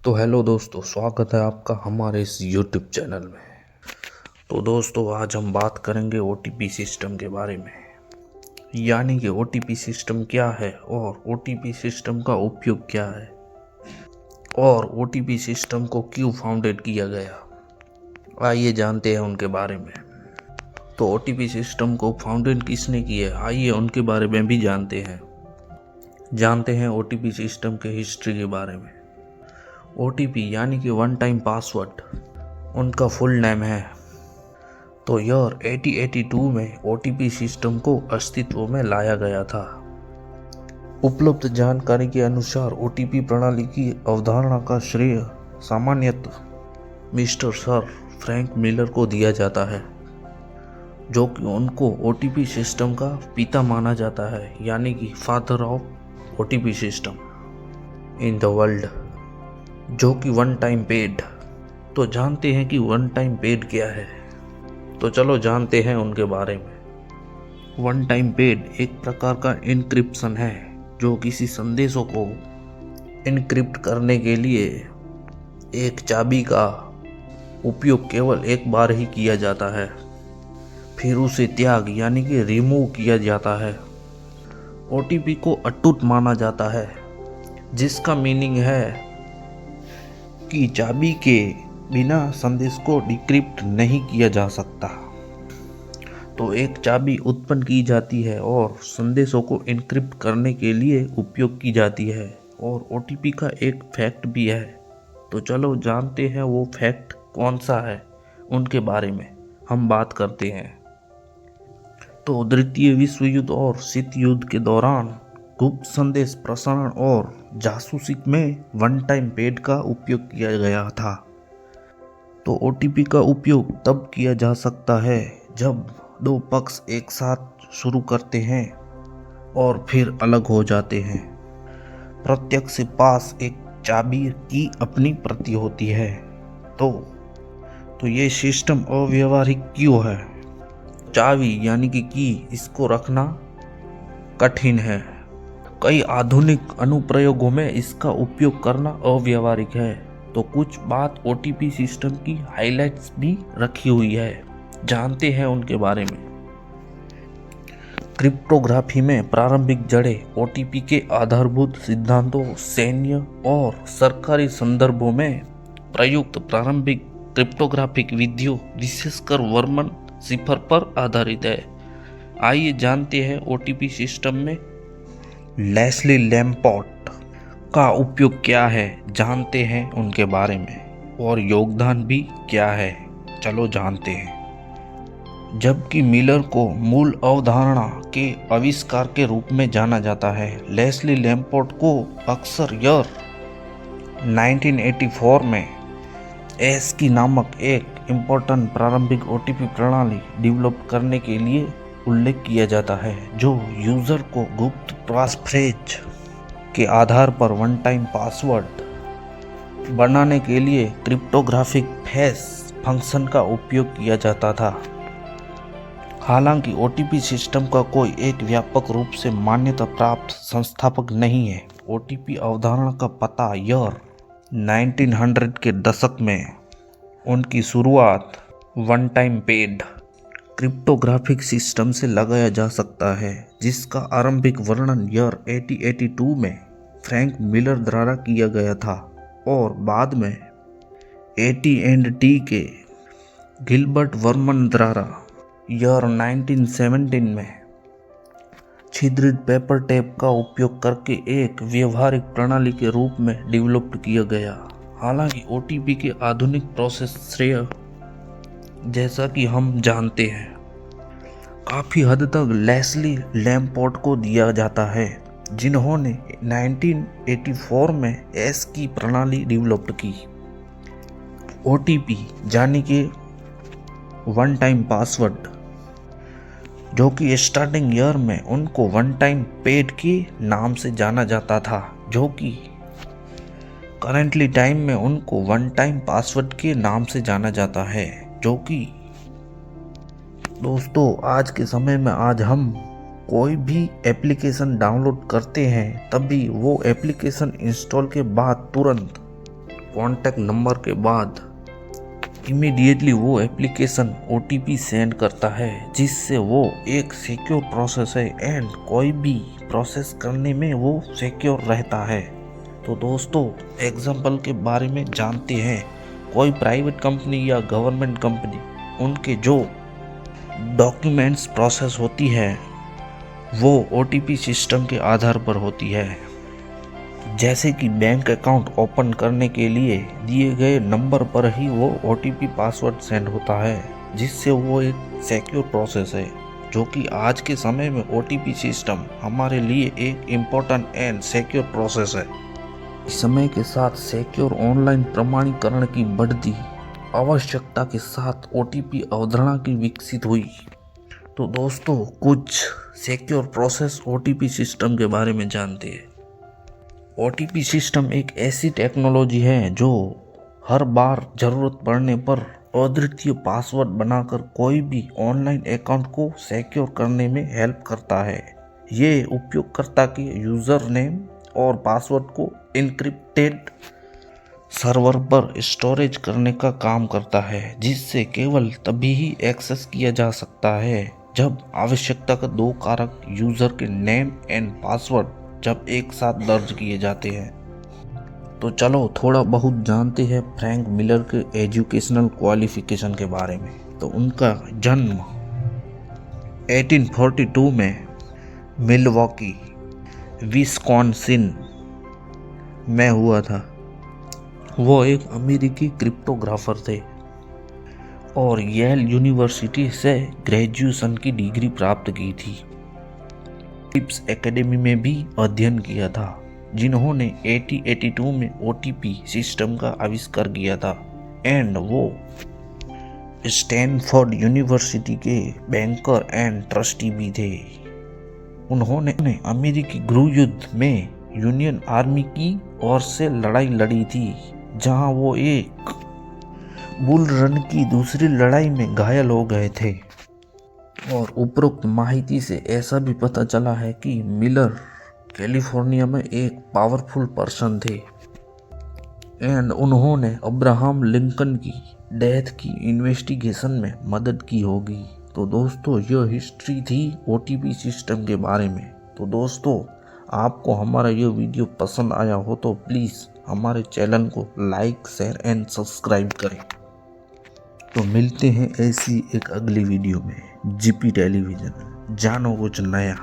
तो हेलो दोस्तों, स्वागत है आपका हमारे इस यूट्यूब चैनल में। तो दोस्तों, आज हम बात करेंगे ओटीपी सिस्टम के बारे में, यानी कि ओटीपी सिस्टम क्या है और ओटीपी सिस्टम का उपयोग क्या है और ओटीपी सिस्टम को क्यों फाउंडेड किया गया। आइए जानते हैं उनके बारे में। तो ओटीपी सिस्टम को फाउंडेड किसने किया, आइए उनके बारे में भी जानते हैं ओटीपी सिस्टम के हिस्ट्री के बारे में। ओटीपी यानी कि वन टाइम पासवर्ड उनका फुल नेम है। तो ईयर 1882 में ओटीपी सिस्टम को अस्तित्व में लाया गया था। उपलब्ध जानकारी के अनुसार ओटीपी प्रणाली की अवधारणा का श्रेय सामान्यतः मिस्टर सर फ्रैंक मिलर को दिया जाता है, जो कि उनको ओटीपी सिस्टम का पिता माना जाता है, यानी कि father of OTP system in the world, जो कि वन टाइम पेड। तो जानते हैं कि वन टाइम पेड क्या है, तो चलो जानते हैं उनके बारे में। वन टाइम पेड एक प्रकार का इनक्रिप्शन है, जो किसी संदेशों को इनक्रिप्ट करने के लिए एक चाबी का उपयोग केवल एक बार ही किया जाता है, फिर उसे त्याग यानी कि रिमूव किया जाता है। ओटीपी को अटूट माना जाता है, जिसका मीनिंग है कि चाबी के बिना संदेश को डिक्रिप्ट नहीं किया जा सकता। तो एक चाबी उत्पन्न की जाती है और संदेशों को इनक्रिप्ट करने के लिए उपयोग की जाती है, और ओटीपी का एक फैक्ट भी है। तो चलो जानते हैं वो फैक्ट कौन सा है, उनके बारे में हम बात करते हैं। तो द्वितीय विश्व युद्ध और शीत युद्ध के दौरान गुप्त संदेश प्रसारण और जासूसी में वन टाइम पेड का उपयोग किया गया था। तो ओटीपी का उपयोग तब किया जा सकता है जब दो पक्ष एक साथ शुरू करते हैं और फिर अलग हो जाते हैं। प्रत्येक के पास एक चाबी की अपनी प्रति होती है। तो ये सिस्टम अव्यवहारिक क्यों है? चाबी यानी कि की इसको रखना कठिन है। कई आधुनिक अनुप्रयोगों में इसका उपयोग करना अव्यवहारिक है। तो कुछ बात ओटीपी सिस्टम की हाइलाइट्स भी रखी हुई है, जानते हैं उनके बारे में। क्रिप्टोग्राफी में प्रारंभिक जड़ें ओटीपी के आधारभूत सिद्धांतों, सैन्य और सरकारी संदर्भों में प्रयुक्त प्रारंभिक क्रिप्टोग्राफिक विधियों, विशेषकर वर्मन सिफर पर आधारित है। आइए जानते हैं ओटीपी सिस्टम में लेस्ली लैम्पोर्ट का उपयोग क्या है, जानते हैं उनके बारे में, और योगदान भी क्या है, चलो जानते हैं। जबकि मिलर को मूल अवधारणा के आविष्कार के रूप में जाना जाता है, लेस्ली लैम्पोर्ट को अक्सर ईयर 1984 में एसकी नामक एक इम्पोर्टेंट प्रारंभिक ओटीपी प्रणाली डेवलप करने के लिए उल्लेख किया जाता है, जो यूजर को गुप्त पासफ्रेज के आधार पर वन टाइम पासवर्ड बनाने के लिए क्रिप्टोग्राफिक हैश फंक्शन का उपयोग किया जाता था। हालांकि ओटीपी सिस्टम का कोई एक व्यापक रूप से मान्यता प्राप्त संस्थापक नहीं है। ओटीपी अवधारणा का पता ईयर 1900 के दशक में उनकी शुरुआत one time paid cryptographic system से लगाया जा सकता है, जिसका आरंभिक वर्णन ईयर 1882 में फ्रैंक मिलर द्वारा किया गया था और बाद में AT&T के गिलबर्ट वर्मन द्वारा ईयर 1917 में छिद्रित पेपर टेप का उपयोग करके एक व्यवहारिक प्रणाली के रूप में डेवलप किया गया। हालांकि ओटीपी के आधुनिक प्रोसेस श्रेय, जैसा कि हम जानते हैं, काफ़ी हद तक लेस्ली लैम्पोर्ट को दिया जाता है, जिन्होंने 1984 में एस की प्रणाली डेवलप की। ओटीपी यानी कि वन टाइम पासवर्ड, जो कि स्टार्टिंग ईयर में उनको वन टाइम पेड के नाम से जाना जाता था, जो कि करेंटली टाइम में उनको वन टाइम पासवर्ड के नाम से जाना जाता है। जो कि दोस्तों आज के समय में आज हम कोई भी एप्लीकेशन डाउनलोड करते हैं, तभी वो एप्लीकेशन इंस्टॉल के बाद तुरंत कॉन्टैक्ट नंबर के बाद इमीडिएटली वो एप्लीकेशन OTP सेंड करता है, जिससे वो एक सिक्योर प्रोसेस है एंड कोई भी प्रोसेस करने में वो सिक्योर रहता है। तो दोस्तों एग्जाम्पल के बारे में जानते हैं। कोई प्राइवेट कंपनी या गवर्नमेंट कंपनी, उनके जो डॉक्यूमेंट्स प्रोसेस होती है वो OTP सिस्टम के आधार पर होती है। जैसे कि बैंक अकाउंट ओपन करने के लिए दिए गए नंबर पर ही वो OTP पासवर्ड सेंड होता है, जिससे वो एक सिक्योर प्रोसेस है, जो कि आज के समय में OTP सिस्टम हमारे लिए एक इम्पोर्टेंट एंड सिक्योर प्रोसेस है। समय के साथ सिक्योर ऑनलाइन प्रमाणीकरण की बढ़ती आवश्यकता के साथ OTP अवधारणा की विकसित हुई। तो दोस्तों कुछ सिक्योर प्रोसेस OTP सिस्टम के बारे में जानते हैं। OTP सिस्टम एक ऐसी टेक्नोलॉजी है जो हर बार ज़रूरत पड़ने पर अद्वितीय पासवर्ड बनाकर कोई भी ऑनलाइन अकाउंट को सिक्योर करने में हेल्प करता है। ये उपयोगकर्ता के यूज़र नेम और पासवर्ड को इनक्रिप्टेड सर्वर पर स्टोरेज करने का काम करता है, जिससे केवल तभी ही एक्सेस किया जा सकता है जब आवश्यकता का 2 कारक यूज़र के नेम एंड पासवर्ड जब एक साथ दर्ज किए जाते हैं। तो चलो थोड़ा बहुत जानते हैं फ्रैंक मिलर के एजुकेशनल क्वालिफिकेशन के बारे में। तो उनका जन्म 1842 में मिलवॉकी विस्कॉन्सिन में हुआ था। वो एक अमेरिकी क्रिप्टोग्राफर थे और येल यूनिवर्सिटी से ग्रेजुएशन की डिग्री प्राप्त की थी। टिप्स एकेडमी में भी अध्ययन किया था, जिन्होंने 1882 में OTP सिस्टम का आविष्कार किया था एंड वो स्टैनफोर्ड यूनिवर्सिटी के बैंकर एंड ट्रस्टी भी थे। उन्होंने अमेरिकी गृह युद्ध में यूनियन आर्मी की ओर से लड़ाई लड़ी थी, जहां वो एक बुल रन की दूसरी लड़ाई में घायल हो गए थे। और उपरोक्त माहिती से ऐसा भी पता चला है कि मिलर कैलिफोर्निया में एक पावरफुल पर्सन थे एंड उन्होंने अब्राहम लिंकन की डेथ की इन्वेस्टिगेशन में मदद की होगी। तो दोस्तों यह हिस्ट्री थी OTP सिस्टम के बारे में। तो दोस्तों आपको हमारा यह वीडियो पसंद आया हो तो प्लीज़ हमारे चैनल को लाइक, शेयर एंड सब्सक्राइब करें। तो मिलते हैं ऐसी एक अगली वीडियो में। GP टेलीविज़न, जानो कुछ नया।